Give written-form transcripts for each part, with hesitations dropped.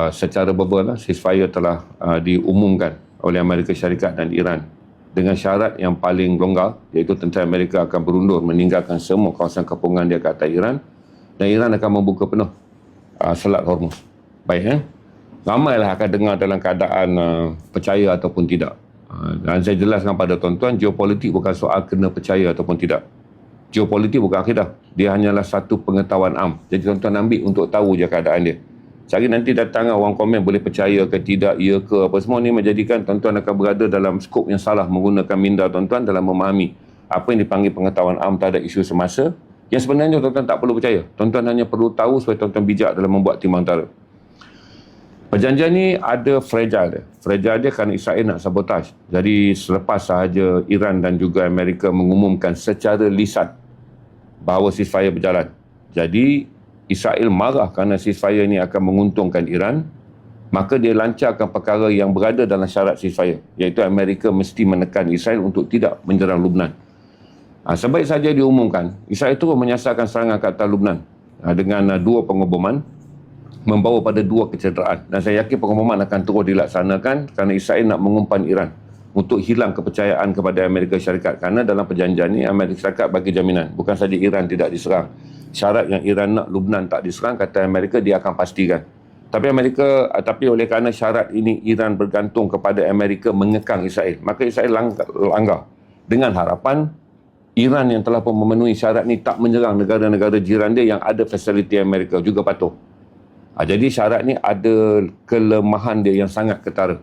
secara verbal ceasefire telah diumumkan oleh Amerika Syarikat dan Iran dengan syarat yang paling longgar, iaitu tentera Amerika akan berundur meninggalkan semua kawasan kepungan dia ke atas Iran, dan Iran akan membuka penuh Selat Hormuz. Baik, ramailah akan dengar dalam keadaan percaya ataupun tidak. Dan saya jelaskan pada tuan-tuan, geopolitik bukan soal kena percaya ataupun tidak. Geopolitik bukan akidah, dia hanyalah satu pengetahuan am. Jadi tuan-tuan ambil untuk tahu je keadaan dia. Cari nanti datang orang komen boleh percaya ke tidak, ya ke apa semua ni, menjadikan tuan-tuan akan berada dalam skop yang salah menggunakan minda tuan-tuan dalam memahami apa yang dipanggil pengetahuan am terhadap isu semasa, yang sebenarnya tuan-tuan tak perlu percaya. Tuan-tuan hanya perlu tahu supaya tuan-tuan bijak dalam membuat timbang tara. Perjanjian ni ada fragile dia. Fragile dia kerana Israel nak sabotaj. Jadi selepas sahaja Iran dan juga Amerika mengumumkan secara lisan bahawa ceasefire berjalan, jadi Israel marah kerana ceasefire ini akan menguntungkan Iran, maka dia lancarkan perkara yang berada dalam syarat ceasefire, iaitu Amerika mesti menekan Israel untuk tidak menyerang Lubnan. Sebaik saja diumumkan, Israel terus menyasarkan serangan ke atas Lubnan dengan dua pengoboman, membawa pada dua kecederaan. Dan saya yakin pengoboman akan terus dilaksanakan kerana Israel nak mengumpan Iran untuk hilang kepercayaan kepada Amerika Syarikat. Kerana dalam perjanjian ini Amerika Syarikat bagi jaminan, bukan saja Iran tidak diserang, syarat yang Iran nak Lubnan tak diserang, kata Amerika dia akan pastikan. Tapi oleh kerana syarat ini Iran bergantung kepada Amerika mengekang Israel, maka Israel langgar dengan harapan Iran yang telah pun memenuhi syarat ni tak menyerang negara-negara jiran dia yang ada fasiliti Amerika juga patuh. Jadi syarat ni ada kelemahan dia yang sangat ketara.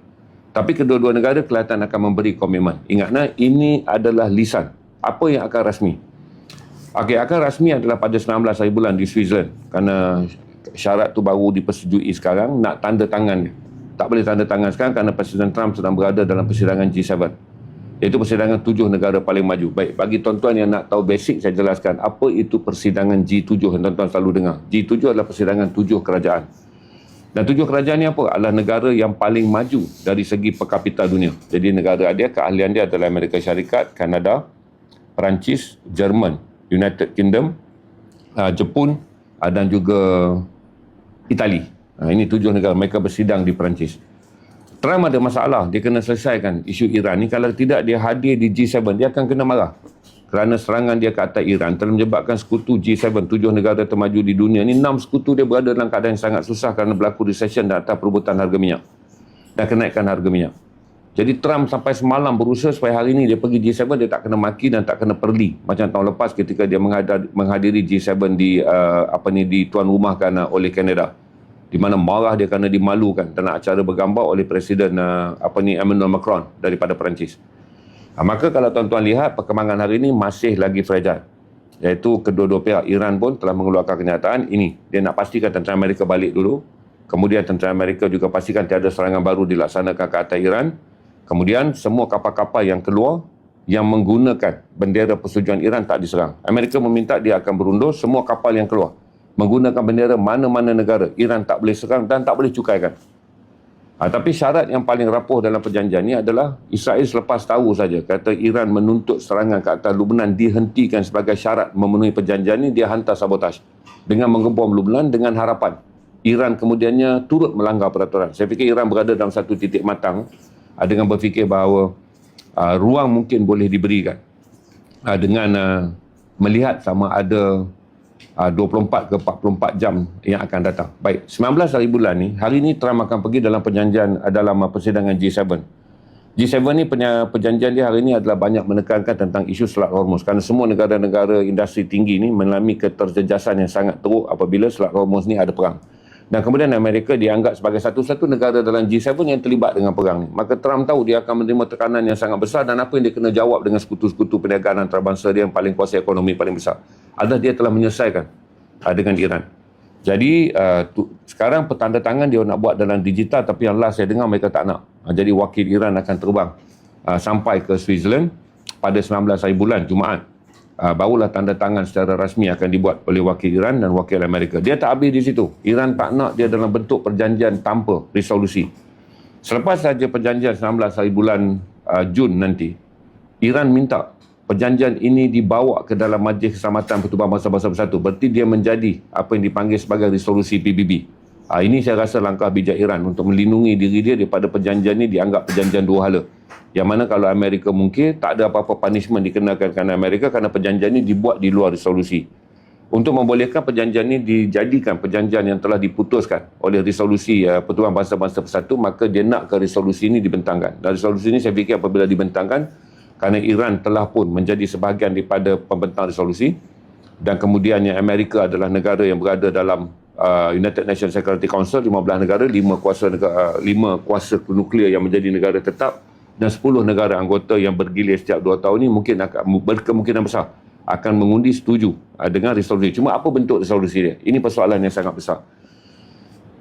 Tapi kedua-dua negara kelihatan akan memberi komitmen. Ingatlah, ini adalah lisan. Apa yang akan rasmi? Okey, akan rasmi adalah pada 19 hari bulan di Switzerland. Kerana syarat tu baru dipersetujui sekarang, nak tanda tangan. Tak boleh tanda tangan sekarang kerana Presiden Trump sedang berada dalam persidangan G7. Iaitu persidangan 7 negara paling maju. Baik, bagi tuan-tuan yang nak tahu basic, saya jelaskan apa itu persidangan G7 yang tuan-tuan selalu dengar. G7 adalah persidangan 7 kerajaan. Dan 7 kerajaan ni apa? Adalah negara yang paling maju dari segi per kapita dunia. Jadi negara dia, keahlian dia adalah Amerika Syarikat, Kanada, Perancis, Jerman, United Kingdom, Jepun dan juga Itali. Ini 7 negara, mereka bersidang di Perancis. Trump ada masalah, dia kena selesaikan isu Iran ni. Kalau tidak dia hadir di G7, dia akan kena marah. Kerana serangan dia ke atas Iran telah menyebabkan sekutu G7, 7 negara termaju di dunia ni, 6 sekutu dia berada dalam keadaan yang sangat susah kerana berlaku recession dan atas perebutan harga minyak dan kenaikan harga minyak. Jadi Trump sampai semalam berusaha supaya hari ini dia pergi G7, dia tak kena maki dan tak kena perli macam tahun lepas ketika dia menghadiri G7 di tuan rumah oleh Kanada, di mana marah dia kerana dimalukan dalam acara bergambar oleh Presiden Emmanuel Macron daripada Perancis. Maka kalau tuan-tuan lihat perkembangan hari ini masih lagi fragile, iaitu kedua-dua pihak. Iran pun telah mengeluarkan kenyataan ini, dia nak pastikan tentera Amerika balik dulu, kemudian tentera Amerika juga pastikan tiada serangan baru dilaksanakan ke atas Iran. Kemudian semua kapal-kapal yang keluar yang menggunakan bendera persetujuan Iran tak diserang. Amerika meminta dia akan berundur semua kapal yang keluar menggunakan bendera mana-mana negara Iran tak boleh serang dan tak boleh cukaikan. Tapi syarat yang paling rapuh dalam perjanjian ini adalah Israel selepas tahu saja kata Iran menuntut serangan ke atas Lubnan dihentikan sebagai syarat memenuhi perjanjian ini, dia hantar sabotaj dengan mengebom Lubnan dengan harapan Iran kemudiannya turut melanggar peraturan. Saya fikir Iran berada dalam satu titik matang dengan berfikir bahawa ruang mungkin boleh diberikan dengan melihat sama ada 24 ke 44 jam yang akan datang. Baik, 19 hari bulan ni, hari ni Trump akan pergi dalam perjanjian dalam persidangan G7. G7 ni perjanjian dia hari ni adalah banyak menekankan tentang isu Selat Hormuz kerana semua negara-negara industri tinggi ni mengalami keterjejasan yang sangat teruk apabila Selat Hormuz ni ada perang. Dan kemudian Amerika dianggap sebagai satu-satu negara dalam G7 yang terlibat dengan perang ni. Maka Trump tahu dia akan menerima tekanan yang sangat besar dan apa yang dia kena jawab dengan sekutu-sekutu perniagaan antarabangsa dia yang paling kuasa ekonomi paling besar adalah dia telah menyelesaikan dengan Iran. Jadi sekarang petanda tangan dia nak buat dalam digital, tapi yang last saya dengar mereka tak nak. Jadi wakil Iran akan terbang sampai ke Switzerland pada 19 hari bulan Jumaat. Barulah tanda tangan secara rasmi akan dibuat oleh wakil Iran dan wakil Amerika. Dia tak habis di situ. Iran tak nak dia dalam bentuk perjanjian tanpa resolusi. Selepas saja perjanjian 19 hari bulan Jun nanti, Iran minta perjanjian ini dibawa ke dalam Majlis Keselamatan Pertubuhan Bangsa-Bangsa Bersatu. Berarti dia menjadi apa yang dipanggil sebagai resolusi PBB. Ini saya rasa langkah bijak Iran untuk melindungi diri dia daripada perjanjian ini dianggap perjanjian dua hala. Yang mana kalau Amerika mungkin tak ada apa-apa punishment dikenakan kerana Amerika kerana perjanjian ini dibuat di luar resolusi. Untuk membolehkan perjanjian ini dijadikan perjanjian yang telah diputuskan oleh resolusi Pertubuhan Bangsa-Bangsa Bersatu, maka dia nak ke resolusi ini dibentangkan. Dan resolusi ini saya fikir apabila dibentangkan, kerana Iran telah pun menjadi sebahagian daripada pembentang resolusi, dan kemudiannya Amerika adalah negara yang berada dalam United Nations Security Council, 15 negara, 5 kuasa nuklear yang menjadi negara tetap dan 10 negara anggota yang bergilir setiap 2 tahun ini mungkin akan berkemungkinan besar akan mengundi setuju dengan resolusi. Cuma apa bentuk resolusi dia? Ini persoalan yang sangat besar.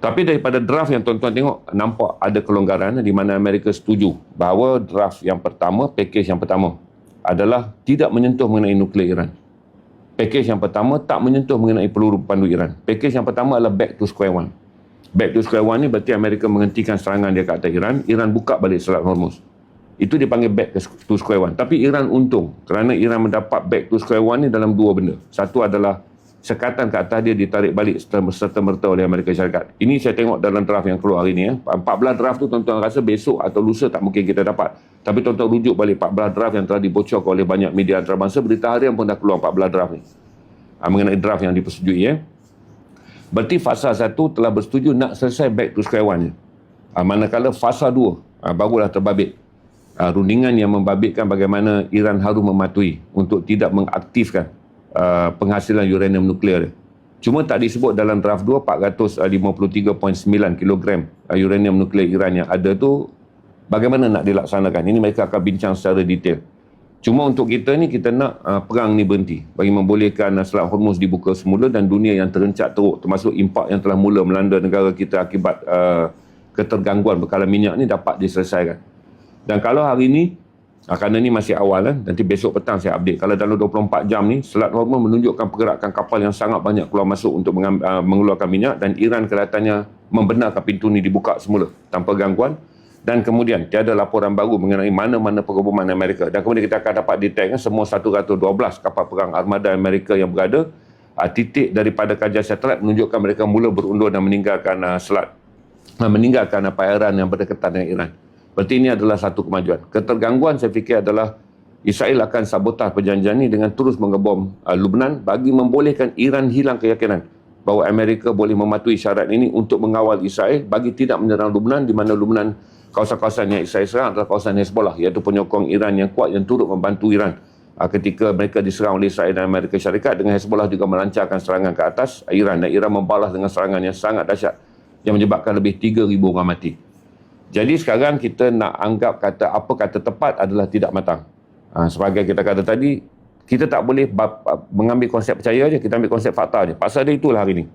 Tapi daripada draft yang tuan-tuan tengok, nampak ada kelonggaran di mana Amerika setuju bahawa draft yang pertama, package yang pertama adalah tidak menyentuh mengenai nuklear Iran. Package yang pertama tak menyentuh mengenai peluru pandu Iran. Package yang pertama adalah back to square one. Back to square one ni berarti Amerika menghentikan serangan dia ke atas Iran. Iran buka balik Selat Hormuz. Itu dipanggil back to square one. Tapi Iran untung kerana Iran mendapat back to square one ni dalam dua benda. Satu adalah sekatan ke atas dia ditarik balik serta-merta oleh Amerika Syarikat. Ini saya tengok dalam draft yang keluar hari ni. 14 draft tu tuan-tuan rasa besok atau lusa tak mungkin kita dapat. Tapi tuan-tuan rujuk balik 14 draft yang telah dibocorkan oleh banyak media antarabangsa. Berita harian pun dah keluar 14 draft ni. Mengenai draft yang dipersetujui. Berarti fasa 1 telah bersetuju nak selesai back to square one. Manakala fasa 2 barulah terbabit. Rundingan yang membabitkan bagaimana Iran harus mematuhi untuk tidak mengaktifkan penghasilan uranium nuklear. Cuma tak disebut dalam draft 2 453.9 kg uranium nuklear Iran yang ada tu bagaimana nak dilaksanakan. Ini mereka akan bincang secara detail. Cuma untuk kita ni, kita nak perang ni berhenti bagi membolehkan Selat Hormuz dibuka semula dan dunia yang terencat teruk termasuk impak yang telah mula melanda negara kita akibat ketergangguan bekalan minyak ni dapat diselesaikan. Dan kalau hari ni, kerana ni masih awal nanti besok petang saya update. Kalau dalam 24 jam ni, Selat Hormuz menunjukkan pergerakan kapal yang sangat banyak keluar masuk untuk mengeluarkan minyak dan Iran kelihatannya membenarkan pintu ni dibuka semula tanpa gangguan. Dan kemudian tiada laporan baru mengenai mana-mana pengebuman Amerika. Dan kemudian kita akan dapat detect semua 112 kapal perang armada Amerika yang berada. Titik daripada kajian satelit menunjukkan mereka mula berundur dan meninggalkan selat. Meninggalkan perairan yang berdekatan dengan Iran. Berarti ini adalah satu kemajuan. Ketergangguan saya fikir adalah Israel akan sabotaj perjanjian ini dengan terus mengebom Lebanon bagi membolehkan Iran hilang keyakinan bahawa Amerika boleh mematuhi syarat ini untuk mengawal Israel bagi tidak menyerang Lebanon, di mana Lebanon kawasan-kawasan yang Israel serang adalah kawasan Hezbollah, iaitu penyokong Iran yang kuat yang turut membantu Iran ketika mereka diserang oleh Israel dan Amerika Syarikat. Dengan Hezbollah juga melancarkan serangan ke atas Iran dan Iran membalas dengan serangan yang sangat dahsyat yang menyebabkan lebih 3,000 orang mati. Jadi sekarang kita nak anggap kata tepat adalah tidak matang. Sebagai kita kata tadi, kita tak boleh mengambil konsep percaya je, kita ambil konsep fakta je. Pasal dia itulah hari ni.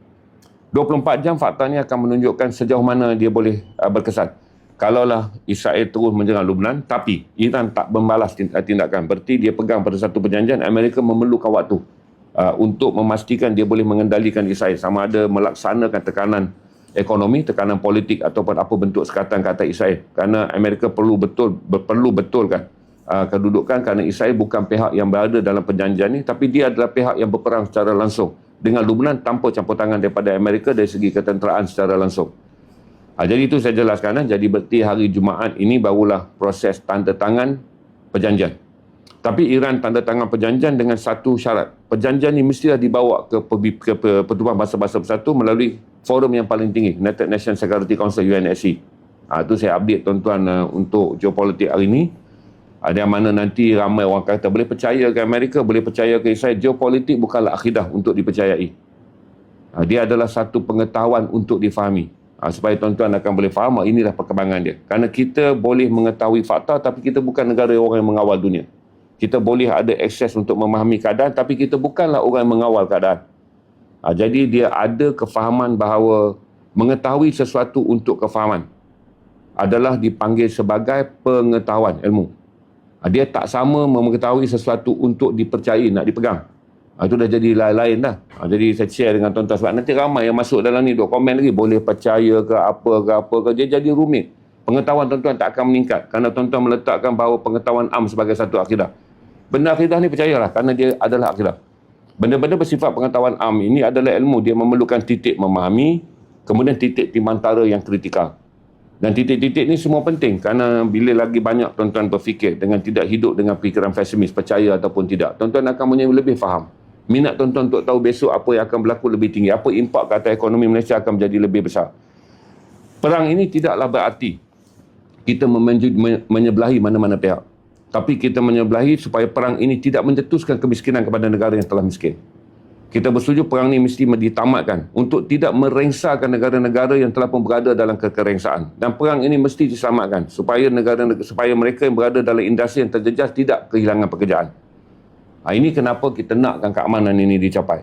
24 jam faktanya akan menunjukkan sejauh mana dia boleh berkesan. Kalaulah Israel terus menyerang Lebanon, tapi Iran tak membalas tindakan, berarti dia pegang pada satu perjanjian, Amerika memerlukan waktu untuk memastikan dia boleh mengendalikan Israel, sama ada melaksanakan tekanan ekonomi, tekanan politik ataupun apa bentuk sekatan ke atas Israel. Kerana Amerika perlu betulkan kedudukan, kerana Israel bukan pihak yang berada dalam perjanjian ini, tapi dia adalah pihak yang berperang secara langsung dengan Lebanon tanpa campur tangan daripada Amerika dari segi ketenteraan secara langsung. Jadi itu saya jelaskan. Jadi berarti hari Jumaat ini barulah proses tanda tangan perjanjian. Tapi Iran tanda tangan perjanjian dengan satu syarat. Perjanjian ini mestilah dibawa ke Pertubuhan Bangsa-Bangsa Bersatu melalui forum yang paling tinggi, United Nations Security Council, UNSC. Itu saya update tuan-tuan untuk geopolitik hari ini. Ada yang mana nanti ramai orang kata boleh percaya ke Amerika, boleh percaya ke Israel. Geopolitik bukanlah akidah untuk dipercayai. Dia adalah satu pengetahuan untuk difahami. Supaya tuan-tuan akan boleh faham inilah perkembangan dia. Kerana kita boleh mengetahui fakta, tapi kita bukan negara orang yang mengawal dunia. Kita boleh ada akses untuk memahami keadaan, tapi kita bukanlah orang yang mengawal keadaan. Jadi dia ada kefahaman bahawa mengetahui sesuatu untuk kefahaman adalah dipanggil sebagai pengetahuan ilmu. Dia tak sama mengetahui sesuatu untuk dipercayai, nak dipegang. Itu dah jadi lain-lain dah. Jadi saya share dengan tuan-tuan sebab nanti ramai yang masuk dalam ni, duk komen lagi, boleh percaya ke apa ke. Dia jadi rumit. Pengetahuan tuan-tuan tak akan meningkat kerana tuan-tuan meletakkan bahawa pengetahuan am sebagai satu akidah. Benda akidah ni percayalah kerana dia adalah akidah. Benda-benda bersifat pengetahuan am ini adalah ilmu. Dia memerlukan titik memahami, Kemudian titik timantara yang kritikal. Dan titik-titik ni semua penting kerana bila lagi banyak tuan-tuan berfikir dengan tidak hidup dengan fikiran pesimis, percaya ataupun tidak, tuan-tuan akan lebih faham. Minat tuan-tuan untuk tahu besok apa yang akan berlaku lebih tinggi, apa impak ke atas ekonomi Malaysia akan menjadi lebih besar. Perang ini tidaklah berarti kita menyebelahi mana-mana pihak. Tapi kita menyebelahi supaya perang ini tidak mencetuskan kemiskinan kepada negara yang telah miskin. Kita bersetuju perang ini mesti ditamatkan untuk tidak merengsakan negara-negara yang telah pun berada dalam kekerengsaan. Dan perang ini mesti diselamatkan supaya supaya mereka yang berada dalam industri yang terjejas tidak kehilangan pekerjaan. Ini kenapa kita nakkan keamanan ini dicapai.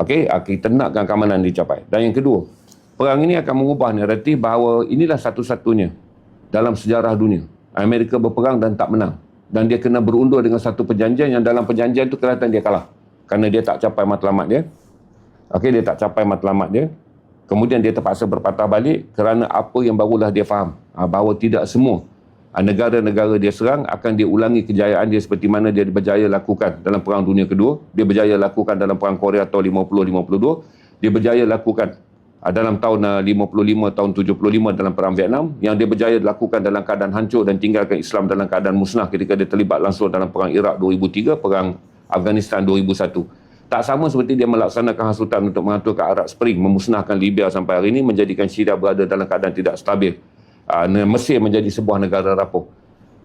Okey, kita nakkan keamanan dicapai. Dan yang kedua, perang ini akan mengubah naratif bahawa inilah satu-satunya dalam sejarah dunia Amerika berperang dan tak menang. Dan dia kena berundur dengan satu perjanjian yang dalam perjanjian itu kelihatan dia kalah. Kerana dia tak capai matlamat dia. Okey, dia tak capai matlamat dia. Kemudian dia terpaksa berpatah balik kerana apa yang barulah dia faham. Bahawa tidak semua negara-negara dia serang akan dia ulangi kejayaan dia seperti mana dia berjaya lakukan dalam Perang Dunia Kedua. Dia berjaya lakukan dalam Perang Korea tahun 50-52. Dia berjaya lakukan dalam tahun 55, tahun 75 dalam Perang Vietnam. Yang dia berjaya lakukan dalam keadaan hancur dan tinggalkan Islam dalam keadaan musnah ketika dia terlibat langsung dalam Perang Iraq 2003, Perang Afghanistan 2001. Tak sama seperti dia melaksanakan hasutan untuk mengatur ke Arab Spring, memusnahkan Libya sampai hari ini, menjadikan Syria berada dalam keadaan tidak stabil. Mesir menjadi sebuah negara rapuh.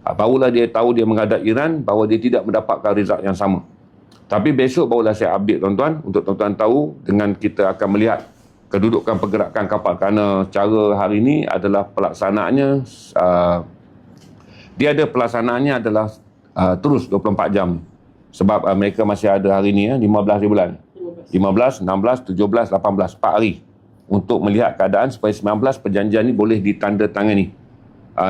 Barulah dia tahu dia menghadap Iran bahawa dia tidak mendapatkan result yang sama. Tapi besok barulah saya update tuan-tuan untuk tuan-tuan tahu dengan kita akan melihat kedudukan pergerakan kapal kerana cara hari ini adalah pelaksanaannya dia ada pelaksanaannya adalah terus 24 jam. Sebab mereka masih ada hari ni 15 bulan. 15, 16, 17, 18, 4 hari. Untuk melihat keadaan supaya 19 perjanjian ni boleh ditandatangani.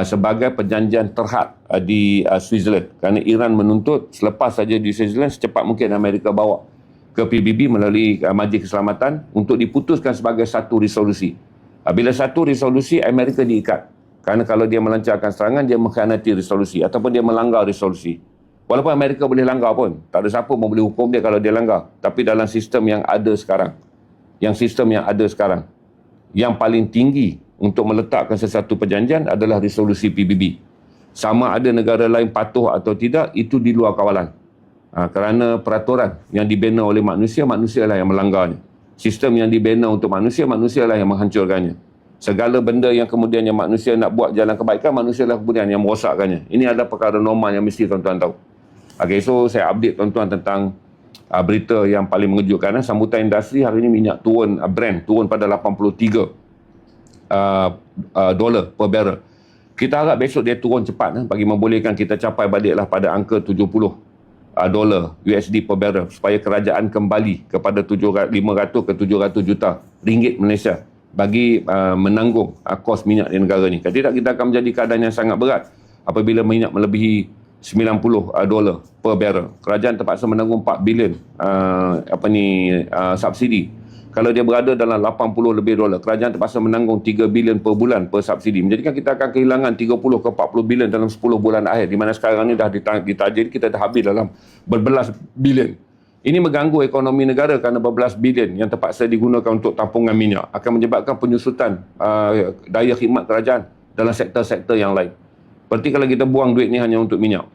Sebagai perjanjian terhad di Switzerland. Kerana Iran menuntut selepas saja di Switzerland secepat mungkin Amerika bawa ke PBB melalui Majlis Keselamatan untuk diputuskan sebagai satu resolusi. Bila satu resolusi, Amerika diikat. Kerana kalau dia melancarkan serangan, dia mengkhianati resolusi ataupun dia melanggar resolusi. Walaupun Amerika boleh langgar pun, tak ada siapa pun boleh hukum dia kalau dia langgar. Tapi dalam sistem yang ada sekarang, yang paling tinggi untuk meletakkan sesuatu perjanjian adalah resolusi PBB. Sama ada negara lain patuh atau tidak, itu di luar kawalan. Kerana peraturan yang dibina oleh manusia, manusialah yang melanggarnya. Sistem yang dibina untuk manusia, manusialah yang menghancurkannya. Segala benda yang kemudian yang manusia nak buat jalan kebaikan, manusialah kemudian yang merosakkannya. Ini adalah perkara normal yang mesti tuan-tuan tahu. Okey, so saya update tuan-tuan tentang berita yang paling mengejutkan. Sambutan industri hari ini minyak turun, Brent turun pada 83 dolar per barrel. Kita harap besok dia turun cepat bagi membolehkan kita capai baliklah pada angka 70 dolar USD per barrel supaya kerajaan kembali kepada 500 ke 700 juta ringgit Malaysia bagi menanggung kos minyak di negara ni. Kalau tidak, kita akan menjadi keadaan yang sangat berat apabila minyak melebihi 90 dolar per barrel. Kerajaan terpaksa menanggung 4 bilion subsidi. Kalau dia berada dalam 80 lebih dolar, kerajaan terpaksa menanggung 3 bilion per bulan per subsidi. Menjadikan kita akan kehilangan 30 ke 40 bilion dalam 10 bulan akhir. Di mana sekarang ni dah ditajir, kita dah habis dalam berbelas bilion. Ini mengganggu ekonomi negara kerana berbelas bilion yang terpaksa digunakan untuk tampungan minyak. Akan menyebabkan penyusutan daya khidmat kerajaan dalam sektor-sektor yang lain. Berarti kalau kita buang duit ni hanya untuk minyak,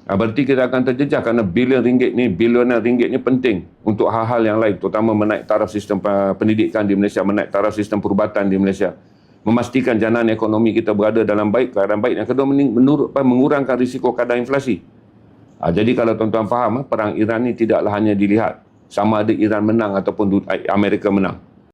berarti kita akan terjejah kerana bilioner ringgit ni penting untuk hal-hal yang lain, terutama menaik taraf sistem pendidikan di Malaysia, menaik taraf sistem perubatan di Malaysia, memastikan janahan ekonomi kita berada dalam keadaan baik. Yang kedua, mengurangkan risiko keadaan inflasi. Jadi kalau tuan-tuan faham, perang Iran ni tidaklah hanya dilihat sama ada Iran menang ataupun Amerika menang.